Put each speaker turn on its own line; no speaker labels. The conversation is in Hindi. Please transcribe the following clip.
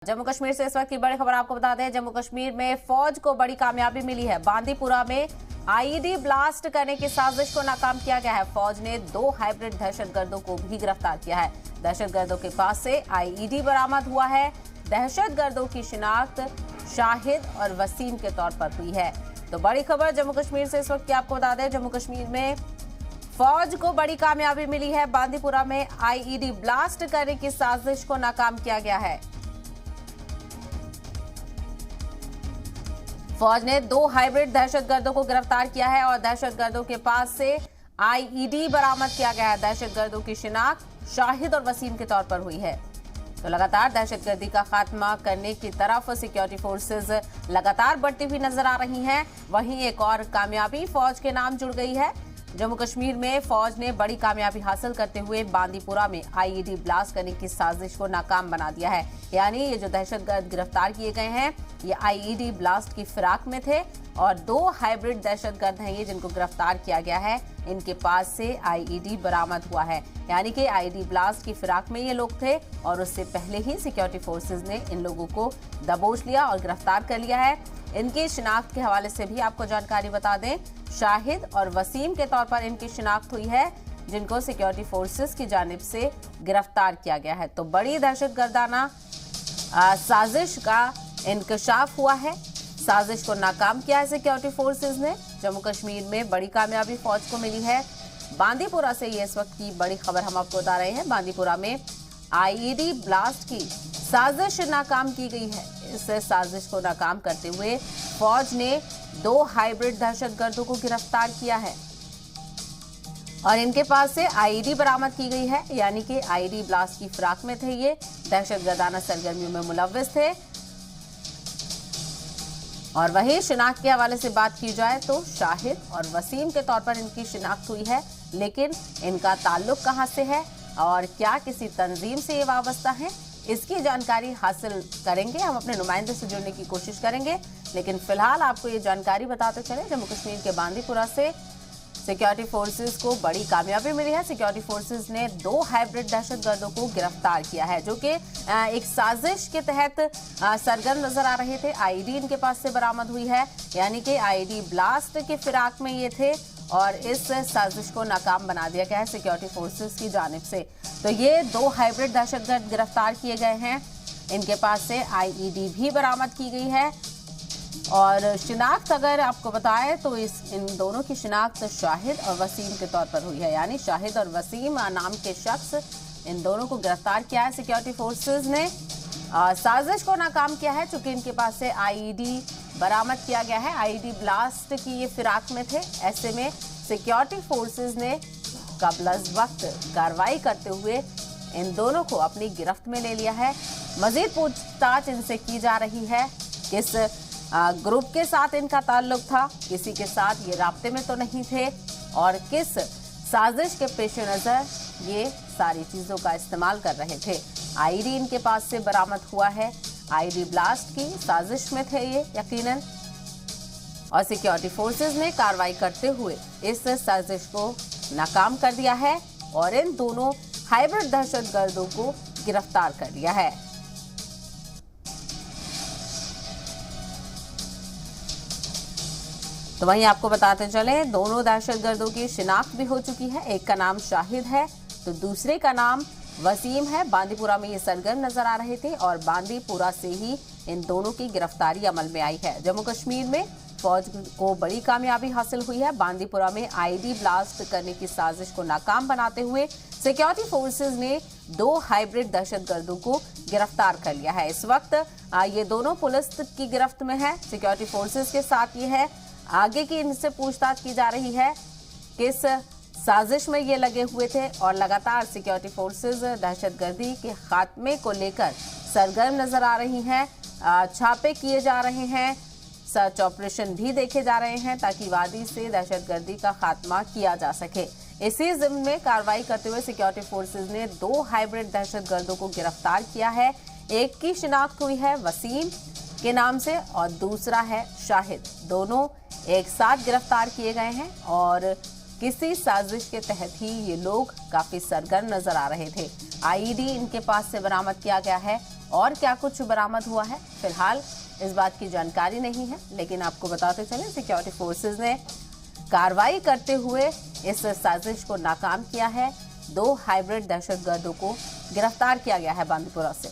जम्मू कश्मीर से इस वक्त की बड़ी खबर आपको बता दें। जम्मू कश्मीर में फौज को बड़ी कामयाबी मिली है। बांदीपुरा में आईईडी ब्लास्ट करने की साजिश को नाकाम किया गया है। फौज ने 2 हाइब्रिड दहशतगर्दों को भी गिरफ्तार किया है। दहशतगर्दों के पास से आईईडी बरामद हुआ है। दहशतगर्दों की शिनाख्त शाहिद और वसीम के तौर पर हुई है। तो बड़ी खबर जम्मू कश्मीर से इस वक्त की आपको बता दें। जम्मू कश्मीर में फौज को बड़ी कामयाबी मिली है। बांदीपुरा में आईईडी ब्लास्ट करने की साजिश को नाकाम किया गया है। फौज ने 2 हाइब्रिड दहशतगर्दों को गिरफ्तार किया है और दहशतगर्दों के पास से आईईडी बरामद किया गया है। दहशतगर्दों की शिनाख्त शाहिद और वसीम के तौर पर हुई है। तो लगातार दहशतगर्दी का खात्मा करने की तरफ सिक्योरिटी फोर्सेज लगातार बढ़ती हुई नजर आ रही हैं। वहीं एक और कामयाबी फौज के नाम जुड़ गई है। जम्मू कश्मीर में फौज ने बड़ी कामयाबी हासिल करते हुए बांदीपुरा में आईईडी ब्लास्ट करने की साजिश को नाकाम बना दिया है। यानी ये जो दहशतगर्द गिरफ्तार किए गए हैं ये आईईडी ब्लास्ट की फिराक में थे और 2 हाइब्रिड दहशतगर्द हैं ये जिनको गिरफ्तार किया गया है। इनके पास से आईईडी बरामद हुआ है। यानी कि आईईडी ब्लास्ट की फिराक में ये लोग थे और उससे पहले ही सिक्योरिटी फोर्सेज ने इन लोगों को दबोच लिया और गिरफ्तार कर लिया है। इनकी शिनाख्त के हवाले से भी आपको जानकारी बता दें। शाहिद और वसीम के तौर पर इनकी शिनाख्त हुई है जिनको सिक्योरिटी फोर्सेस की जानिब से गिरफ्तार किया गया है। तो बड़ी दहशतगर्दाना साजिश का इंकशाफ हुआ है। साजिश को नाकाम किया है सिक्योरिटी फोर्सेस ने। जम्मू कश्मीर में बड़ी कामयाबी फौज को मिली है। बांदीपुरा से ये इस वक्त की बड़ी खबर हम आपको बता रहे हैं। बांदीपुरा में आईईडी ब्लास्ट की साजिश नाकाम की गई है। इस साजिश को नाकाम करते हुए फौज ने 2 हाइब्रिड दहशतगर्दों को गिरफ्तार किया है और इनके पास से आईईडी बरामद की गई है। यानी कि आईईडी ब्लास्ट की फिराक में थे ये, दहशतगर्दाना सरगर्मियों में मुलव्विस थे। और वही शिनाख्त के हवाले से बात की जाए तो शाहिद और वसीम के तौर पर इनकी शिनाख्त हुई है। लेकिन इनका ताल्लुक कहां से है और क्या किसी तंजीम से ये वाबस्ता है, इसकी जानकारी हासिल करेंगे। हम अपने नुमाइंदे से जुड़ने की कोशिश करेंगे। लेकिन फिलहाल आपको ये जानकारी बताते चले, जम्मू कश्मीर के बांदीपुरा से सिक्योरिटी फोर्सेस को बड़ी कामयाबी मिली है। सिक्योरिटी फोर्सेस ने 2 हाइब्रिड दहशतगर्दों को गिरफ्तार किया है जो कि एक साजिश के तहत सरगर्म नजर आ रहे थे। आईईडी इनके पास से बरामद हुई है। यानी कि आईईडी ब्लास्ट के फिराक में ये थे और इस साजिश को नाकाम बना दिया गया है सिक्योरिटी फोर्सेस की जानिब से। तो ये 2 हाइब्रिड दहशतगर्द गिरफ्तार किए गए हैं। इनके पास से आईईडी भी बरामद की गई है और शिनाख्त अगर आपको बताएं तो इन दोनों की शिनाख्त शाहिद और वसीम के तौर पर हुई है। यानी शाहिद और वसीम नाम के शख्स, इन दोनों को गिरफ्तार किया है सिक्योरिटी फोर्सेस ने। साजिश को नाकाम किया है चूंकि इनके पास से आईईडी बरामद किया गया है। आईईडी ब्लास्ट की ये फिराक में थे। ऐसे में सिक्योरिटी फोर्सेस ने कबल वक्त कार्रवाई करते हुए इन दोनों को अपनी गिरफ्त में ले लिया है। मजीद पूछताछ इनसे की जा रही है। किस ग्रुप के साथ इनका ताल्लुक था, किसी के साथ ये राब्ते में तो नहीं थे और किस साजिश के पेश नजर ये सारी चीजों का इस्तेमाल कर रहे थे। आईईडी इनके पास से बरामद हुआ है। आईईडी ब्लास्ट की साजिश में थे ये यकीनन और सिक्योरिटी फोर्सेस ने कार्रवाई करते हुए इस साजिश को नाकाम कर दिया है और इन दोनों हाइब्रिड दहशतगर्दों को गिरफ्तार कर लिया है। तो वहीं आपको बताते चले दोनों दहशतगर्दों की शिनाख्त भी हो चुकी है। एक का नाम शाहिद है तो दूसरे का नाम वसीम है। बांदीपुरा में ये सरगर्म नजर आ रहे थे और बांदीपुरा से ही इन दोनों की गिरफ्तारी अमल में आई है। जम्मू कश्मीर में फौज को बड़ी कामयाबी हासिल हुई है। बांदीपुरा में आईईडी ब्लास्ट करने की साजिश को नाकाम बनाते हुए सिक्योरिटी फोर्सेज ने 2 हाइब्रिड दहशतगर्दों को गिरफ्तार कर लिया है। इस वक्त ये दोनों पुलिस की गिरफ्त में है। सिक्योरिटी फोर्सेज के साथ ये है। आगे की इनसे पूछताछ की जा रही है किस साजिश में ये लगे हुए थे और लगातार सिक्योरिटी फोर्सेज दहशतगर्दी के खात्मे को लेकर सरगर्म नजर आ रही हैं। छापे किए जा रहे हैं, सर्च ऑपरेशन भी देखे जा रहे हैं ताकि वादी से दहशतगर्दी का खात्मा किया जा सके। इसी जिम्न में कार्रवाई करते हुए सिक्योरिटी फोर्सेज ने 2 हाइब्रिड दहशतगर्दों को गिरफ्तार किया है। एक की शिनाख्त हुई है वसीम के नाम से और दूसरा है शाहिद। दोनों एक साथ गिरफ्तार किए गए हैं और किसी साजिश के तहत ही ये लोग काफी सरगर्म नजर आ रहे थे। आईईडी इनके पास से बरामद किया गया है और क्या कुछ बरामद हुआ है फिलहाल इस बात की जानकारी नहीं है, लेकिन आपको बताते चलें सिक्योरिटी फोर्सेस ने कार्रवाई करते हुए इस साजिश को नाकाम किया है। 2 हाइब्रिड दहशतगर्दों को गिरफ्तार किया गया है बांदीपुरा से।